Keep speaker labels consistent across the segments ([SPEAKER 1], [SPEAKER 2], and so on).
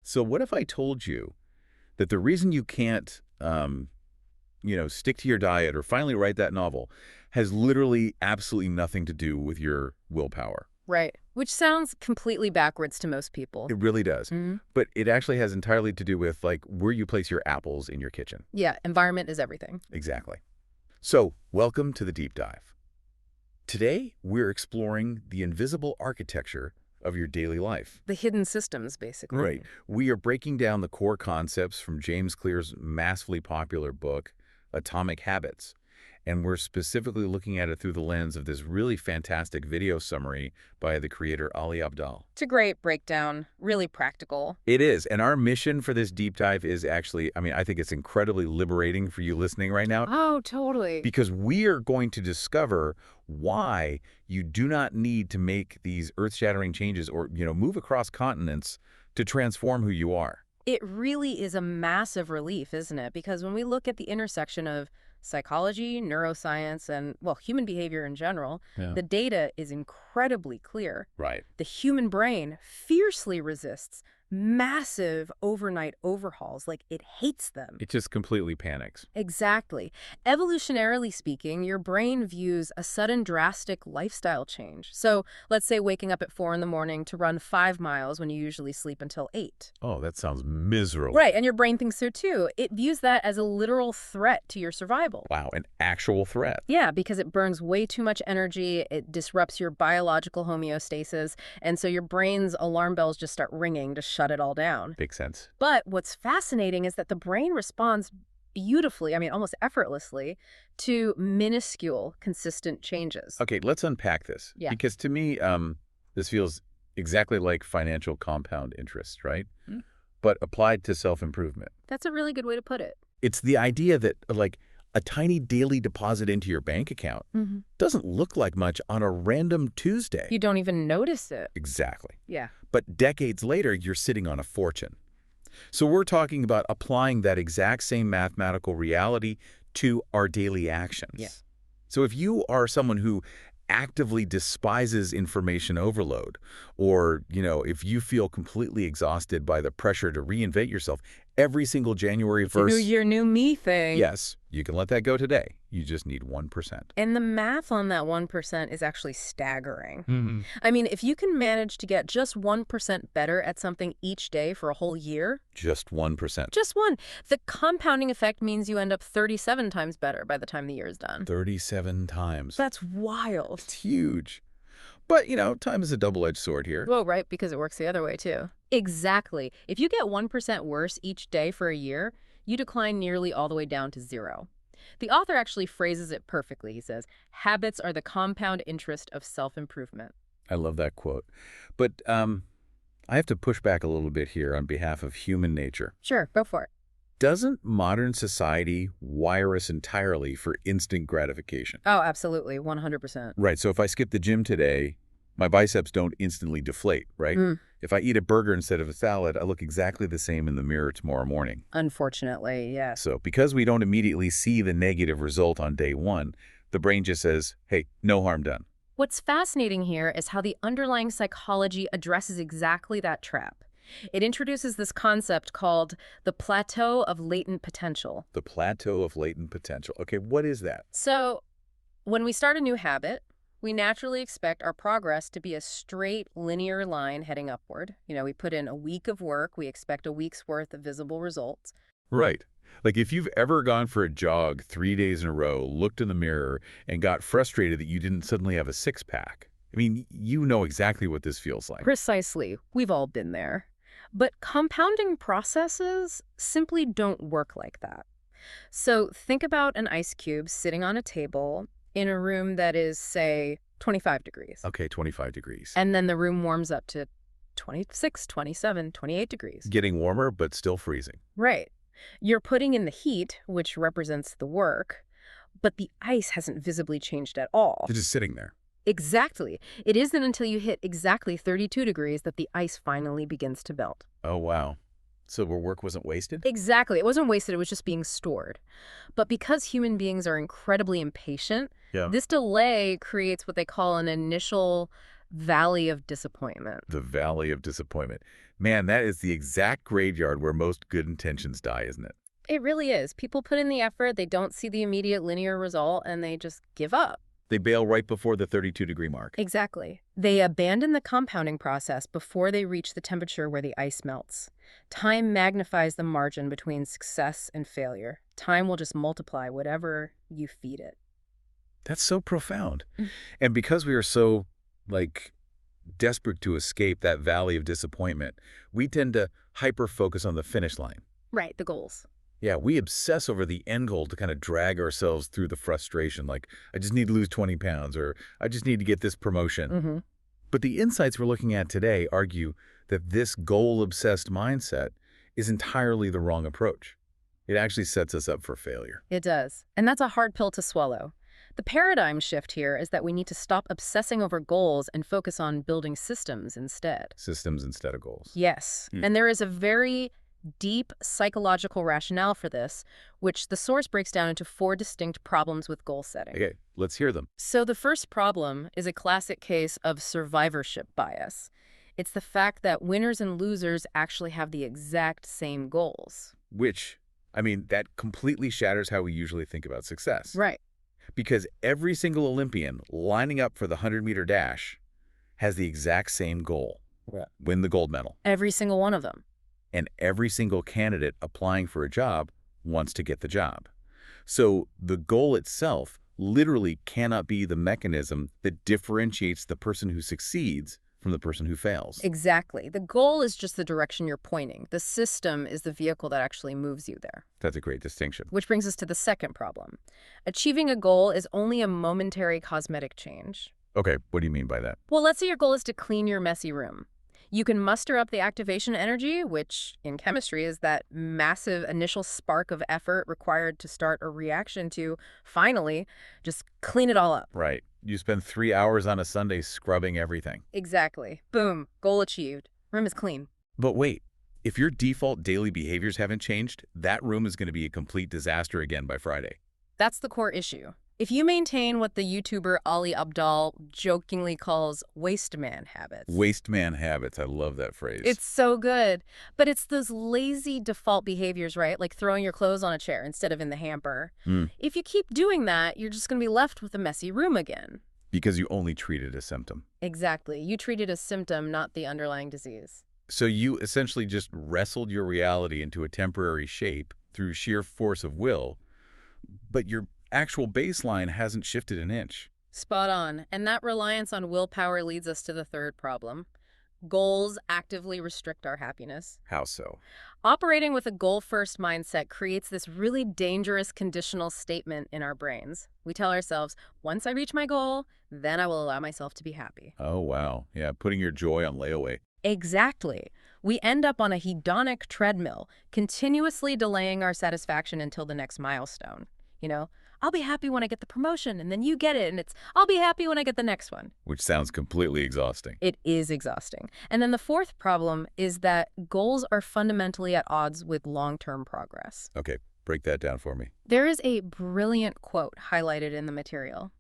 [SPEAKER 1] So what if I told you that the reason you can't, stick to your diet or finally write that novel has literally absolutely nothing to do with your willpower?
[SPEAKER 2] Right. Which sounds completely backwards to most people.
[SPEAKER 1] It really does.
[SPEAKER 2] Hmm.
[SPEAKER 1] But it actually has entirely to do with, like, where you place your apples in your kitchen.
[SPEAKER 2] Yeah, environment is everything.
[SPEAKER 1] Exactly. So, welcome to the Deep Dive. Today, we're exploring the invisible architecture of your daily life.
[SPEAKER 2] The hidden systems, basically.
[SPEAKER 1] Right. We are breaking down the core concepts from James Clear's massively popular book, Atomic Habits. And we're specifically looking at it through the lens of this really fantastic video summary by the creator Ali Abdaal.
[SPEAKER 2] It's a great breakdown, really practical.
[SPEAKER 1] It is. And our mission for this deep dive is actually, I think it's incredibly liberating for you listening right now.
[SPEAKER 2] Oh, totally.
[SPEAKER 1] Because we are going to discover why you do not need to make these earth-shattering changes or, move across continents to transform who you are.
[SPEAKER 2] It really is a massive relief, isn't it? Because when we look at the intersection of psychology, neuroscience, and, well, human behavior in general, the data is incredibly clear.
[SPEAKER 1] Right.
[SPEAKER 2] The human brain fiercely resists massive overnight overhauls. Like, it hates them.
[SPEAKER 1] It just completely panics.
[SPEAKER 2] Exactly. Evolutionarily speaking, your brain views a sudden drastic lifestyle change. So let's say waking up at 4 in the morning to run 5 miles when you usually sleep until 8.
[SPEAKER 1] Oh, that sounds miserable.
[SPEAKER 2] Right, and your brain thinks so too. It views that as a literal threat to your survival.
[SPEAKER 1] Wow, an actual threat.
[SPEAKER 2] Yeah, because it burns way too much energy, it disrupts your biological homeostasis, and so your brain's alarm bells just start ringing to shut it all down.
[SPEAKER 1] Makes sense.
[SPEAKER 2] But what's fascinating is that the brain responds beautifully, almost effortlessly, to minuscule, consistent changes.
[SPEAKER 1] Okay, let's unpack this.
[SPEAKER 2] Yeah.
[SPEAKER 1] Because to me, this feels exactly like financial compound interest, right?
[SPEAKER 2] Hmm.
[SPEAKER 1] But applied to self-improvement.
[SPEAKER 2] That's a really good way to put it.
[SPEAKER 1] It's the idea that, like, a tiny daily deposit into your bank account doesn't look like much on a random Tuesday.
[SPEAKER 2] You don't even notice it.
[SPEAKER 1] Exactly.
[SPEAKER 2] Yeah.
[SPEAKER 1] But decades later, you're sitting on a fortune. So we're talking about applying that exact same mathematical reality to our daily actions.
[SPEAKER 2] Yeah.
[SPEAKER 1] So if you are someone who actively despises information overload, or, if you feel completely exhausted by the pressure to reinvent yourself every single January 1st.
[SPEAKER 2] New year, new me thing.
[SPEAKER 1] Yes, you can let that go today. You just need 1%.
[SPEAKER 2] And the math on that 1% is actually staggering.
[SPEAKER 1] Mm-hmm.
[SPEAKER 2] If you can manage to get just 1% better at something each day for a whole year.
[SPEAKER 1] Just 1%.
[SPEAKER 2] Just one. The compounding effect means you end up 37 times better by the time the year is done.
[SPEAKER 1] 37 times.
[SPEAKER 2] That's wild.
[SPEAKER 1] It's huge. But, time is a double-edged sword here.
[SPEAKER 2] Well, right, because it works the other way, too. Exactly. If you get 1% worse each day for a year, you decline nearly all the way down to 0. The author actually phrases it perfectly. He says, habits are the compound interest of self-improvement.
[SPEAKER 1] I love that quote. But I have to push back a little bit here on behalf of human nature.
[SPEAKER 2] Sure, go for it.
[SPEAKER 1] Doesn't modern society wire us entirely for instant gratification?
[SPEAKER 2] Oh, absolutely, 100%.
[SPEAKER 1] Right, so if I skip the gym today, my biceps don't instantly deflate, right? If I eat a burger instead of a salad, I look exactly the same in the mirror tomorrow morning.
[SPEAKER 2] Unfortunately, yes.
[SPEAKER 1] So because we don't immediately see the negative result on day one, the brain just says, hey, no harm done.
[SPEAKER 2] What's fascinating here is how the underlying psychology addresses exactly that trap. It introduces this concept called the plateau of latent potential.
[SPEAKER 1] The plateau of latent potential. Okay, what is that?
[SPEAKER 2] So when we start a new habit, we naturally expect our progress to be a straight, linear line heading upward. We put in a week of work, we expect a week's worth of visible results.
[SPEAKER 1] Right. Like if you've ever gone for a jog 3 days in a row, looked in the mirror, and got frustrated that you didn't suddenly have a six-pack. You know exactly what this feels like.
[SPEAKER 2] Precisely. We've all been there. But compounding processes simply don't work like that. So think about an ice cube sitting on a table in a room that is, say, 25 degrees.
[SPEAKER 1] Okay, 25 degrees.
[SPEAKER 2] And then the room warms up to 26, 27, 28 degrees.
[SPEAKER 1] Getting warmer, but still freezing.
[SPEAKER 2] Right. You're putting in the heat, which represents the work, but the ice hasn't visibly changed at all.
[SPEAKER 1] It's just sitting there.
[SPEAKER 2] Exactly. It isn't until you hit exactly 32 degrees that the ice finally begins to melt.
[SPEAKER 1] Oh, wow. So our work wasn't wasted?
[SPEAKER 2] Exactly. It wasn't wasted. It was just being stored. But because human beings are incredibly impatient, this delay creates what they call an initial valley of disappointment.
[SPEAKER 1] The valley of disappointment. Man, that is the exact graveyard where most good intentions die, isn't it?
[SPEAKER 2] It really is. People put in the effort, they don't see the immediate linear result, and they just give up.
[SPEAKER 1] They bail right before the 32-degree mark.
[SPEAKER 2] Exactly. They abandon the compounding process before they reach the temperature where the ice melts. Time magnifies the margin between success and failure. Time will just multiply whatever you feed it.
[SPEAKER 1] That's so profound. And because we are so, desperate to escape that valley of disappointment, we tend to hyper-focus on the finish line.
[SPEAKER 2] Right, the goals.
[SPEAKER 1] Yeah, we obsess over the end goal to kind of drag ourselves through the frustration, like, I just need to lose 20 pounds, or I just need to get this promotion. But the insights we're looking at today argue that this goal-obsessed mindset is entirely the wrong approach. It actually sets us up for failure.
[SPEAKER 2] It does. And that's a hard pill to swallow. The paradigm shift here is that we need to stop obsessing over goals and focus on building systems instead.
[SPEAKER 1] Systems instead of goals.
[SPEAKER 2] Yes. And there is a very deep psychological rationale for this, which the source breaks down into 4 distinct problems with goal setting.
[SPEAKER 1] Okay, let's hear them.
[SPEAKER 2] So the first problem is a classic case of survivorship bias. It's the fact that winners and losers actually have the exact same goals.
[SPEAKER 1] That completely shatters how we usually think about success.
[SPEAKER 2] Right.
[SPEAKER 1] Because every single Olympian lining up for the 100-meter dash has the exact same goal.
[SPEAKER 2] Yeah.
[SPEAKER 1] Win the gold medal.
[SPEAKER 2] Every single one of them.
[SPEAKER 1] And every single candidate applying for a job wants to get the job. So the goal itself literally cannot be the mechanism that differentiates the person who succeeds from the person who fails.
[SPEAKER 2] Exactly. The goal is just the direction you're pointing. The system is the vehicle that actually moves you there.
[SPEAKER 1] That's a great distinction.
[SPEAKER 2] Which brings us to the second problem. Achieving a goal is only a momentary cosmetic change.
[SPEAKER 1] Okay, what do you mean by that?
[SPEAKER 2] Well, let's say your goal is to clean your messy room. You can muster up the activation energy, which in chemistry is that massive initial spark of effort required to start a reaction to, finally, just clean it all up.
[SPEAKER 1] Right. You spend 3 hours on a Sunday scrubbing everything.
[SPEAKER 2] Exactly. Boom. Goal achieved. Room is clean.
[SPEAKER 1] But wait, if your default daily behaviors haven't changed, that room is going to be a complete disaster again by Friday.
[SPEAKER 2] That's the core issue. If you maintain what the YouTuber Ali Abdaal jokingly calls waste man habits.
[SPEAKER 1] Waste man habits. I love that phrase.
[SPEAKER 2] It's so good. But it's those lazy default behaviors, right? Like throwing your clothes on a chair instead of in the hamper. If you keep doing that, you're just going to be left with a messy room again.
[SPEAKER 1] Because you only treat it as a symptom.
[SPEAKER 2] Exactly. You treat it as symptom, not the underlying disease.
[SPEAKER 1] So you essentially just wrestled your reality into a temporary shape through sheer force of will, but your actual baseline hasn't shifted an inch.
[SPEAKER 2] Spot on. And that reliance on willpower leads us to the third problem. Goals actively restrict our happiness.
[SPEAKER 1] How so?
[SPEAKER 2] Operating with a goal-first mindset creates this really dangerous conditional statement in our brains. We tell ourselves, once I reach my goal, then I will allow myself to be happy.
[SPEAKER 1] Oh, wow. Yeah, putting your joy on layaway.
[SPEAKER 2] Exactly. We end up on a hedonic treadmill, continuously delaying our satisfaction until the next milestone. I'll be happy when I get the promotion, and then you get it, and it's, I'll be happy when I get the next one.
[SPEAKER 1] Which sounds completely exhausting.
[SPEAKER 2] It is exhausting. And then the fourth problem is that goals are fundamentally at odds with long-term progress.
[SPEAKER 1] Okay, break that down for me.
[SPEAKER 2] There is a brilliant quote highlighted in the material.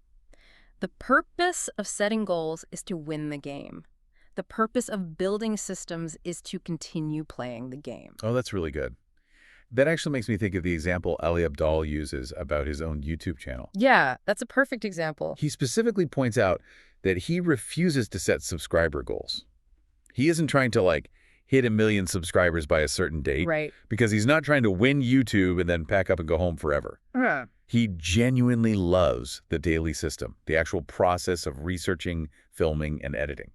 [SPEAKER 2] The purpose of setting goals is to win the game. The purpose of building systems is to continue playing the game.
[SPEAKER 1] Oh, that's really good. That actually makes me think of the example Ali Abdaal uses about his own YouTube channel.
[SPEAKER 2] Yeah, that's a perfect example.
[SPEAKER 1] He specifically points out that he refuses to set subscriber goals. He isn't trying to, hit 1 million subscribers by a certain date.
[SPEAKER 2] Right.
[SPEAKER 1] Because he's not trying to win YouTube and then pack up and go home forever. He genuinely loves the daily system, the actual process of researching, filming, and editing.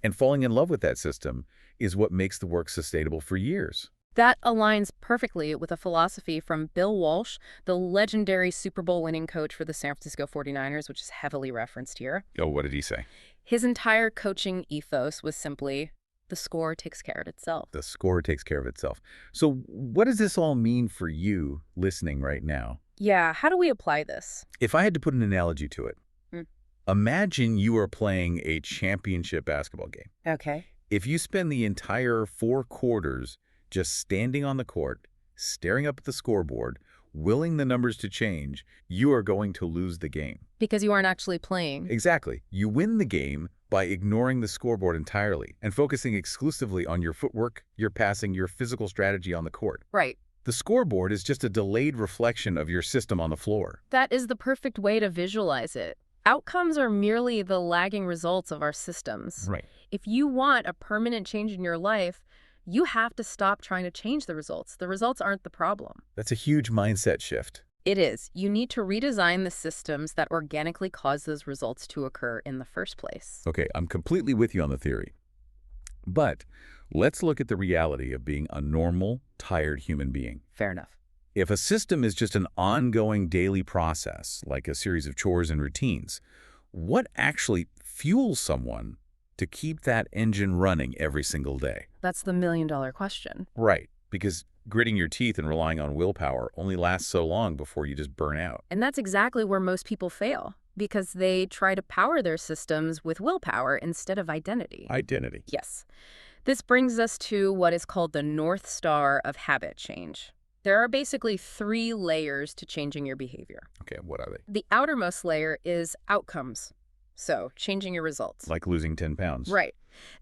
[SPEAKER 1] And falling in love with that system is what makes the work sustainable for years.
[SPEAKER 2] That aligns perfectly with a philosophy from Bill Walsh, the legendary Super Bowl winning coach for the San Francisco 49ers, which is heavily referenced here.
[SPEAKER 1] Oh, what did he say?
[SPEAKER 2] His entire coaching ethos was simply, the score takes care of itself.
[SPEAKER 1] The score takes care of itself. So what does this all mean for you listening right now?
[SPEAKER 2] Yeah, how do we apply this?
[SPEAKER 1] If I had to put an analogy to it, imagine you are playing a championship basketball game.
[SPEAKER 2] Okay.
[SPEAKER 1] If you spend the entire 4 quarters just standing on the court, staring up at the scoreboard, willing the numbers to change, you are going to lose the game.
[SPEAKER 2] Because you aren't actually playing.
[SPEAKER 1] Exactly. You win the game by ignoring the scoreboard entirely and focusing exclusively on your footwork, your passing, your physical strategy on the court.
[SPEAKER 2] Right.
[SPEAKER 1] The scoreboard is just a delayed reflection of your system on the floor.
[SPEAKER 2] That is the perfect way to visualize it. Outcomes are merely the lagging results of our systems.
[SPEAKER 1] Right.
[SPEAKER 2] If you want a permanent change in your life, you have to stop trying to change the results. The results aren't the problem.
[SPEAKER 1] That's a huge mindset shift.
[SPEAKER 2] It is. You need to redesign the systems that organically cause those results to occur in the first place.
[SPEAKER 1] Okay, I'm completely with you on the theory. But let's look at the reality of being a normal, tired human being.
[SPEAKER 2] Fair enough.
[SPEAKER 1] If a system is just an ongoing daily process, like a series of chores and routines, what actually fuels someone to keep that engine running every single day?
[SPEAKER 2] That's the million-dollar question.
[SPEAKER 1] Right, because gritting your teeth and relying on willpower only lasts so long before you just burn out.
[SPEAKER 2] And that's exactly where most people fail, because they try to power their systems with willpower instead of identity.
[SPEAKER 1] Identity.
[SPEAKER 2] Yes. This brings us to what is called the North Star of habit change. There are basically 3 layers to changing your behavior.
[SPEAKER 1] Okay, what are they?
[SPEAKER 2] The outermost layer is outcomes, so changing your results.
[SPEAKER 1] Like losing 10 pounds.
[SPEAKER 2] Right.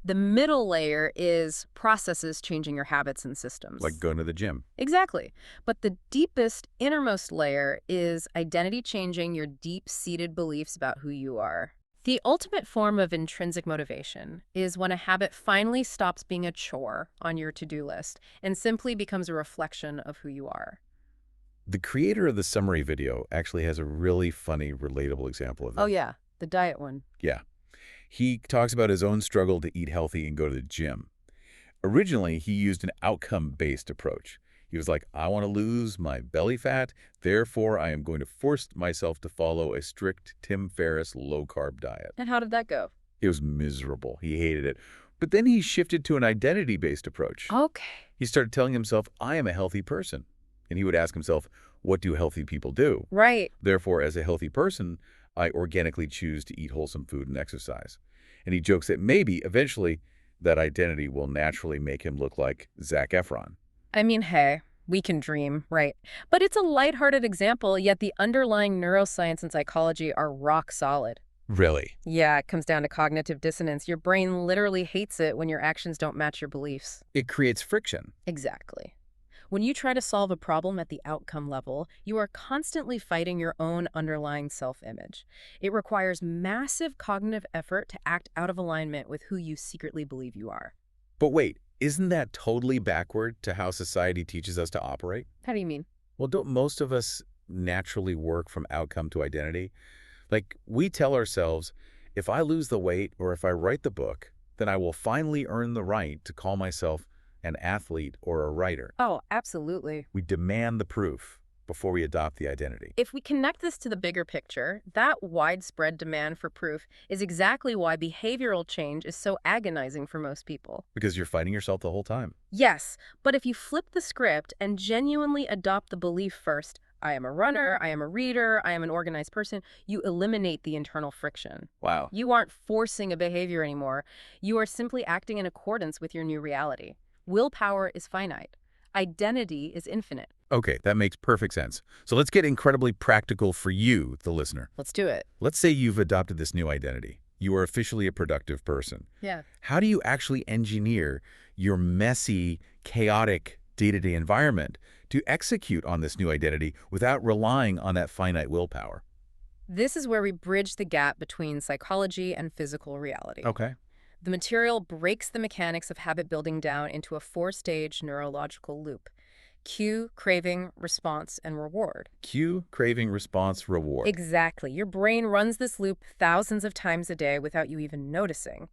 [SPEAKER 2] The middle layer is processes changing your habits and systems.
[SPEAKER 1] Like going to the gym.
[SPEAKER 2] Exactly. But the deepest, innermost layer is identity changing your deep-seated beliefs about who you are. The ultimate form of intrinsic motivation is when a habit finally stops being a chore on your to-do list and simply becomes a reflection of who you are.
[SPEAKER 1] The creator of the summary video actually has a really funny, relatable example of this.
[SPEAKER 2] Oh, yeah. The diet one.
[SPEAKER 1] Yeah. He talks about his own struggle to eat healthy and go to the gym. Originally, he used an outcome-based approach. He was like, I want to lose my belly fat, therefore I am going to force myself to follow a strict Tim Ferriss low-carb diet.
[SPEAKER 2] And how did that go?
[SPEAKER 1] It was miserable. He hated it. But then he shifted to an identity-based approach.
[SPEAKER 2] Okay.
[SPEAKER 1] He started telling himself, I am a healthy person. And he would ask himself, what do healthy people do?
[SPEAKER 2] Right.
[SPEAKER 1] Therefore, as a healthy person, I organically choose to eat wholesome food and exercise. And he jokes that maybe, eventually, that identity will naturally make him look like Zac Efron.
[SPEAKER 2] I mean, hey, we can dream, right? But it's a lighthearted example, yet the underlying neuroscience and psychology are rock solid.
[SPEAKER 1] Really?
[SPEAKER 2] Yeah, it comes down to cognitive dissonance. Your brain literally hates it when your actions don't match your beliefs.
[SPEAKER 1] It creates friction.
[SPEAKER 2] Exactly. When you try to solve a problem at the outcome level, you are constantly fighting your own underlying self-image. It requires massive cognitive effort to act out of alignment with who you secretly believe you are.
[SPEAKER 1] But wait, isn't that totally backward to how society teaches us to operate?
[SPEAKER 2] How do you mean?
[SPEAKER 1] Well, don't most of us naturally work from outcome to identity? Like, we tell ourselves, if I lose the weight or if I write the book, then I will finally earn the right to call myself an athlete or a writer.
[SPEAKER 2] Oh, absolutely.
[SPEAKER 1] We demand the proof before we adopt the identity.
[SPEAKER 2] If we connect this to the bigger picture, that widespread demand for proof is exactly why behavioral change is so agonizing for most people.
[SPEAKER 1] Because you're fighting yourself the whole time.
[SPEAKER 2] Yes, but if you flip the script and genuinely adopt the belief first, I am a runner, I am a reader, I am an organized person, you eliminate the internal friction.
[SPEAKER 1] Wow.
[SPEAKER 2] You aren't forcing a behavior anymore. You are simply acting in accordance with your new reality. Willpower is finite. Identity is infinite.
[SPEAKER 1] Okay, that makes perfect sense. So let's get incredibly practical for you, the listener.
[SPEAKER 2] Let's do it.
[SPEAKER 1] Let's say you've adopted this new identity. You are officially a productive person.
[SPEAKER 2] Yeah.
[SPEAKER 1] How do you actually engineer your messy, chaotic day-to-day environment to execute on this new identity without relying on that finite willpower?
[SPEAKER 2] This is where we bridge the gap between psychology and physical reality.
[SPEAKER 1] Okay.
[SPEAKER 2] The material breaks the mechanics of habit building down into a 4-stage neurological loop. Cue, craving, response, and reward.
[SPEAKER 1] Cue, craving, response, reward.
[SPEAKER 2] Exactly. Your brain runs this loop thousands of times a day without you even noticing.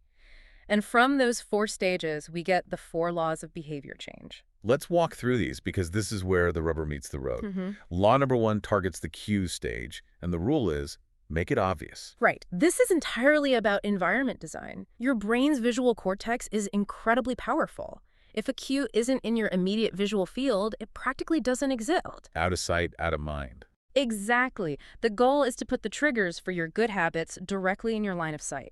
[SPEAKER 2] And from those 4 stages, we get the 4 laws of behavior change.
[SPEAKER 1] Let's walk through these because this is where the rubber meets the road. Law number 1 targets the cue stage, and the rule is make it obvious.
[SPEAKER 2] Right. This is entirely about environment design. Your brain's visual cortex is incredibly powerful. If a cue isn't in your immediate visual field, it practically doesn't exist.
[SPEAKER 1] Out of sight, out of mind.
[SPEAKER 2] Exactly. The goal is to put the triggers for your good habits directly in your line of sight.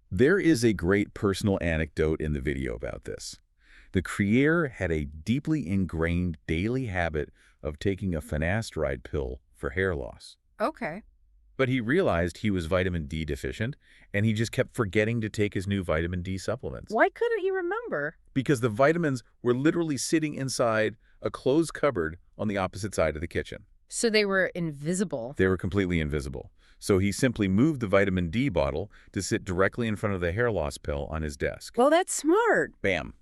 [SPEAKER 1] There is a great personal anecdote in the video about this. The creator had a deeply ingrained daily habit of taking a finasteride pill for hair loss.
[SPEAKER 2] Okay.
[SPEAKER 1] But he realized he was vitamin D deficient, and he just kept forgetting to take his new vitamin D supplements.
[SPEAKER 2] Why couldn't he remember?
[SPEAKER 1] Because the vitamins were literally sitting inside a closed cupboard on the opposite side of the kitchen.
[SPEAKER 2] So they were invisible.
[SPEAKER 1] They were completely invisible. So he simply moved the vitamin D bottle to sit directly in front of the hair loss pill on his desk.
[SPEAKER 2] Well, that's smart.
[SPEAKER 1] Bam.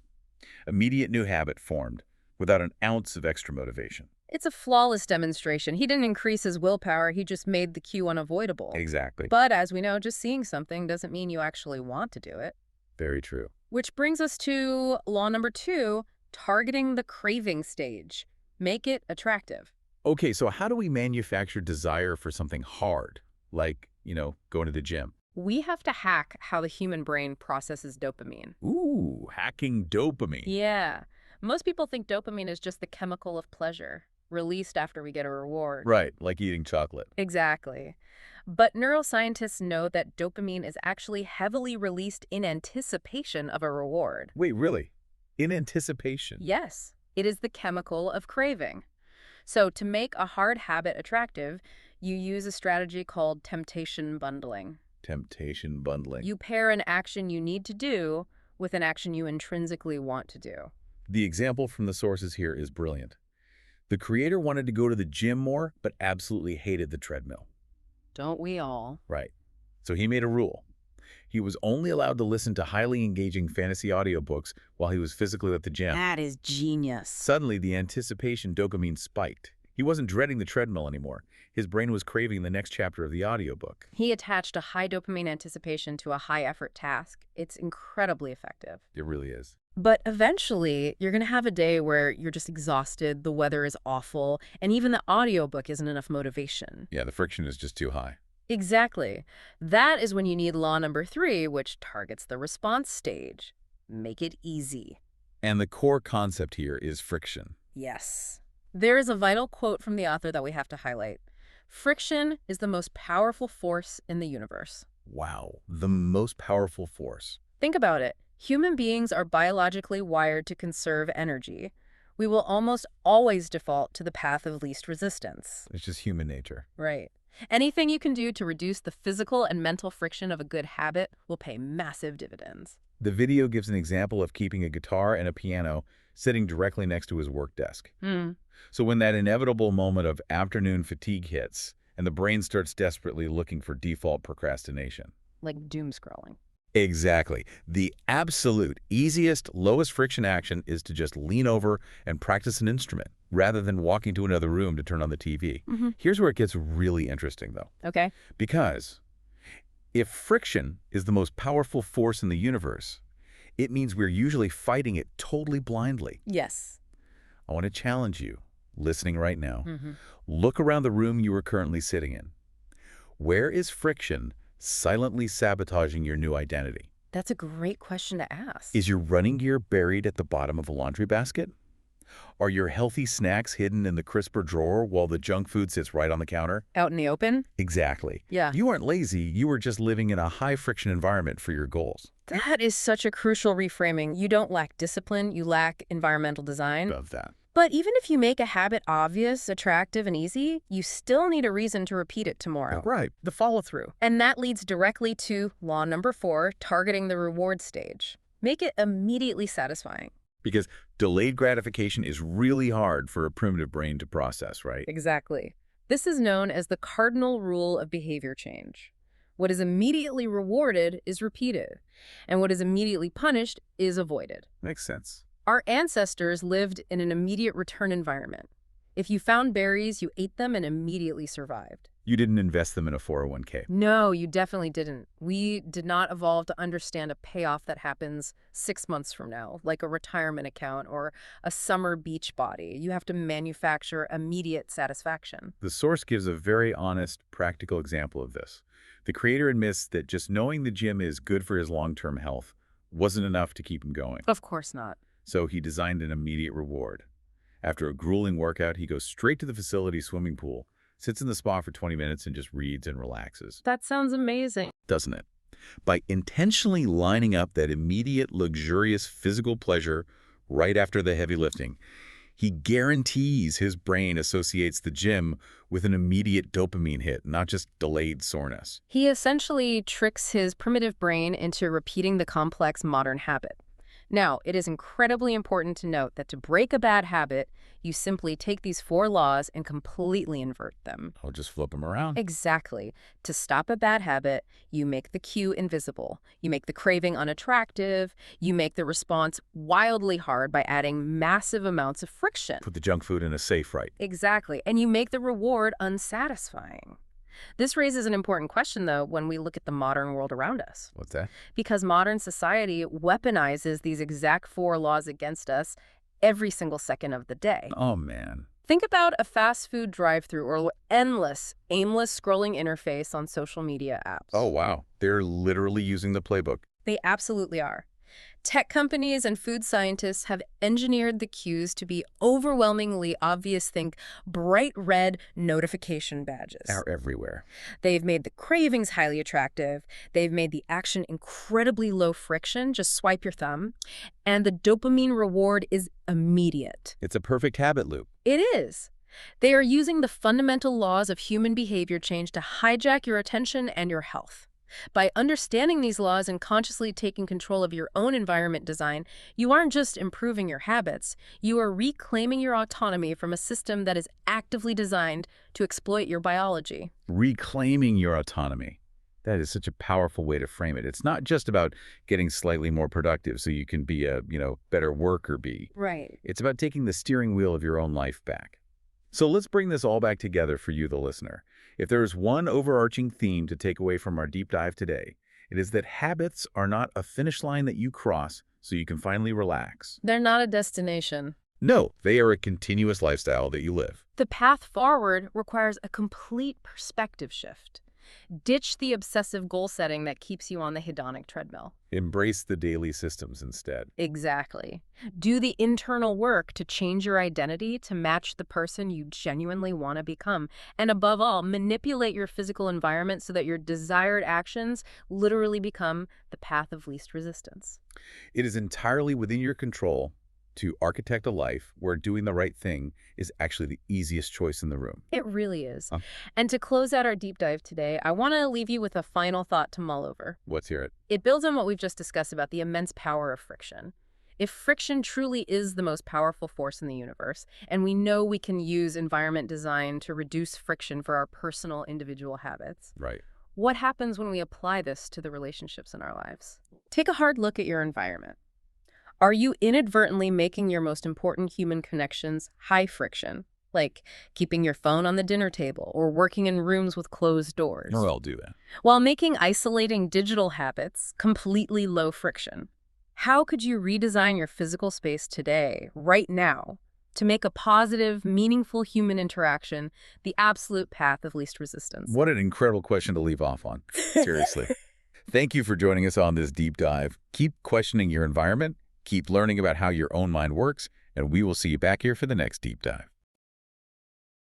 [SPEAKER 1] Immediate new habit formed, without an ounce of extra motivation.
[SPEAKER 2] It's a flawless demonstration. He didn't increase his willpower, he just made the cue unavoidable.
[SPEAKER 1] Exactly.
[SPEAKER 2] But as we know, just seeing something doesn't mean you actually want to do it.
[SPEAKER 1] Very true.
[SPEAKER 2] Which brings us to law number 2, targeting the craving stage. Make it attractive.
[SPEAKER 1] Okay, so how do we manufacture desire for something hard, like, going to the gym?
[SPEAKER 2] We have to hack how the human brain processes dopamine.
[SPEAKER 1] Ooh, hacking dopamine.
[SPEAKER 2] Yeah. Most people think dopamine is just the chemical of pleasure, released after we get a reward.
[SPEAKER 1] Right, like eating chocolate.
[SPEAKER 2] Exactly. But neuroscientists know that dopamine is actually heavily released in anticipation of a reward.
[SPEAKER 1] Wait, really? In anticipation?
[SPEAKER 2] Yes, it is the chemical of craving. So to make a hard habit attractive, you use a strategy called temptation bundling.
[SPEAKER 1] Temptation bundling.
[SPEAKER 2] You pair an action you need to do with an action you intrinsically want to do.
[SPEAKER 1] The example from the sources here is brilliant. The creator wanted to go to the gym more, but absolutely hated the treadmill.
[SPEAKER 2] Don't we all?
[SPEAKER 1] Right. So he made a rule. He was only allowed to listen to highly engaging fantasy audiobooks while he was physically at the gym.
[SPEAKER 2] That is genius.
[SPEAKER 1] Suddenly, the anticipation dopamine spiked. He wasn't dreading the treadmill anymore. His brain was craving the next chapter of the audiobook.
[SPEAKER 2] He attached a high dopamine anticipation to a high-effort task. It's incredibly effective.
[SPEAKER 1] It really is.
[SPEAKER 2] But eventually, you're going to have a day where you're just exhausted, the weather is awful, and even the audiobook isn't enough motivation.
[SPEAKER 1] Yeah, the friction is just too high.
[SPEAKER 2] Exactly. That is when you need law number 3, which targets the response stage. Make it easy.
[SPEAKER 1] And the core concept here is friction.
[SPEAKER 2] Yes. There is a vital quote from the author that we have to highlight. Friction is the most powerful force in the universe.
[SPEAKER 1] Wow, the most powerful force.
[SPEAKER 2] Think about it. Human beings are biologically wired to conserve energy. We will almost always default to the path of least resistance.
[SPEAKER 1] It's just human nature.
[SPEAKER 2] Right. Anything you can do to reduce the physical and mental friction of a good habit will pay massive dividends.
[SPEAKER 1] The video gives an example of keeping a guitar and a piano sitting directly next to his work desk. So when that inevitable moment of afternoon fatigue hits and the brain starts desperately looking for default procrastination.
[SPEAKER 2] Like doom scrolling.
[SPEAKER 1] Exactly. The absolute easiest, lowest friction action is to just lean over and practice an instrument rather than walking to another room to turn on the TV. Here's where it gets really interesting, though.
[SPEAKER 2] Okay.
[SPEAKER 1] Because if friction is the most powerful force in the universe, it means we're usually fighting it totally blindly.
[SPEAKER 2] Yes.
[SPEAKER 1] I want to challenge you, listening right now. Look around the room you are currently sitting in. Where is friction silently sabotaging your new identity?
[SPEAKER 2] That's a great question to ask.
[SPEAKER 1] Is your running gear buried at the bottom of a laundry basket? Are your healthy snacks hidden in the crisper drawer while the junk food sits right on the counter?
[SPEAKER 2] Out in the open?
[SPEAKER 1] Exactly.
[SPEAKER 2] Yeah.
[SPEAKER 1] You aren't lazy, you were just living in a high-friction environment for your goals.
[SPEAKER 2] That is such a crucial reframing. You don't lack discipline, you lack environmental design.
[SPEAKER 1] Of that.
[SPEAKER 2] But even if you make a habit obvious, attractive, and easy, you still need a reason to repeat it tomorrow.
[SPEAKER 1] Right.
[SPEAKER 2] The follow-through. And that leads directly to law number 4, targeting the reward stage. Make it immediately satisfying.
[SPEAKER 1] Because delayed gratification is really hard for a primitive brain to process, right?
[SPEAKER 2] Exactly. This is known as the cardinal rule of behavior change. What is immediately rewarded is repeated, and what is immediately punished is avoided.
[SPEAKER 1] Makes sense.
[SPEAKER 2] Our ancestors lived in an immediate return environment. If you found berries, you ate them and immediately survived.
[SPEAKER 1] You didn't invest them in a 401k.
[SPEAKER 2] No, you definitely didn't. We did not evolve to understand a payoff that happens 6 months from now, like a retirement account or a summer beach body. You have to manufacture immediate satisfaction.
[SPEAKER 1] The source gives a very honest, practical example of this. The creator admits that just knowing the gym is good for his long-term health wasn't enough to keep him going.
[SPEAKER 2] Of course not.
[SPEAKER 1] So he designed an immediate reward. After a grueling workout, he goes straight to the facility's swimming pool, sits in the spa for 20 minutes, and just reads and relaxes.
[SPEAKER 2] That sounds amazing.
[SPEAKER 1] Doesn't it? By intentionally lining up that immediate, luxurious physical pleasure right after the heavy lifting, He guarantees his brain associates the gym with an immediate dopamine hit, not just delayed soreness.
[SPEAKER 2] He essentially tricks his primitive brain into repeating the complex modern habit. Now, it is incredibly important to note that to break a bad habit, you simply take these 4 laws and completely invert them.
[SPEAKER 1] I'll just flip them around.
[SPEAKER 2] Exactly. To stop a bad habit, you make the cue invisible. You make the craving unattractive. You make the response wildly hard by adding massive amounts of friction.
[SPEAKER 1] Put the junk food in a safe, right?
[SPEAKER 2] Exactly. And you make the reward unsatisfying. This raises an important question, though, when we look at the modern world around us.
[SPEAKER 1] What's that?
[SPEAKER 2] Because modern society weaponizes these exact 4 laws against us every single second of the day.
[SPEAKER 1] Oh, man.
[SPEAKER 2] Think about a fast food drive-thru or endless, aimless scrolling interface on social media apps.
[SPEAKER 1] Oh, wow. They're literally using the playbook.
[SPEAKER 2] They absolutely are. Tech companies and food scientists have engineered the cues to be overwhelmingly obvious. Think bright red notification badges.
[SPEAKER 1] They're everywhere.
[SPEAKER 2] They've made the cravings highly attractive. They've made the action incredibly low friction. Just swipe your thumb. And the dopamine reward is immediate.
[SPEAKER 1] It's a perfect habit loop.
[SPEAKER 2] It is. They are using the fundamental laws of human behavior change to hijack your attention and your health. By understanding these laws and consciously taking control of your own environment design, you aren't just improving your habits, you are reclaiming your autonomy from a system that is actively designed to exploit your biology.
[SPEAKER 1] Reclaiming your autonomy. That is such a powerful way to frame it. It's not just about getting slightly more productive so you can be a, better worker bee.
[SPEAKER 2] Right.
[SPEAKER 1] It's about taking the steering wheel of your own life back. So let's bring this all back together for you, the listener. If there is one overarching theme to take away from our deep dive today, it is that habits are not a finish line that you cross so you can finally relax.
[SPEAKER 2] They're not a destination.
[SPEAKER 1] No, they are a continuous lifestyle that you live.
[SPEAKER 2] The path forward requires a complete perspective shift. Ditch the obsessive goal setting that keeps you on the hedonic treadmill.
[SPEAKER 1] Embrace the daily systems instead.
[SPEAKER 2] Exactly. Do the internal work to change your identity to match the person you genuinely want to become. And above all, manipulate your physical environment so that your desired actions literally become the path of least resistance.
[SPEAKER 1] It is entirely within your control to architect a life where doing the right thing is actually the easiest choice in the room.
[SPEAKER 2] It really is. And to close out our deep dive today, I want to leave you with a final thought to mull over.
[SPEAKER 1] Let's hear it.
[SPEAKER 2] It builds on what we've just discussed about the immense power of friction. If friction truly is the most powerful force in the universe, and we know we can use environment design to reduce friction for our personal individual habits,
[SPEAKER 1] Right.
[SPEAKER 2] what happens when we apply this to the relationships in our lives? Take a hard look at your environment. Are you inadvertently making your most important human connections high friction, like keeping your phone on the dinner table or working in rooms with closed doors?
[SPEAKER 1] Oh, I'll do that.
[SPEAKER 2] While making isolating digital habits completely low friction? How could you redesign your physical space today, right now, to make a positive, meaningful human interaction the absolute path of least resistance?
[SPEAKER 1] What an incredible question to leave off on. Seriously. Thank you for joining us on this deep dive. Keep questioning your environment, keep learning about how your own mind works, and we will see you back here for the next deep dive.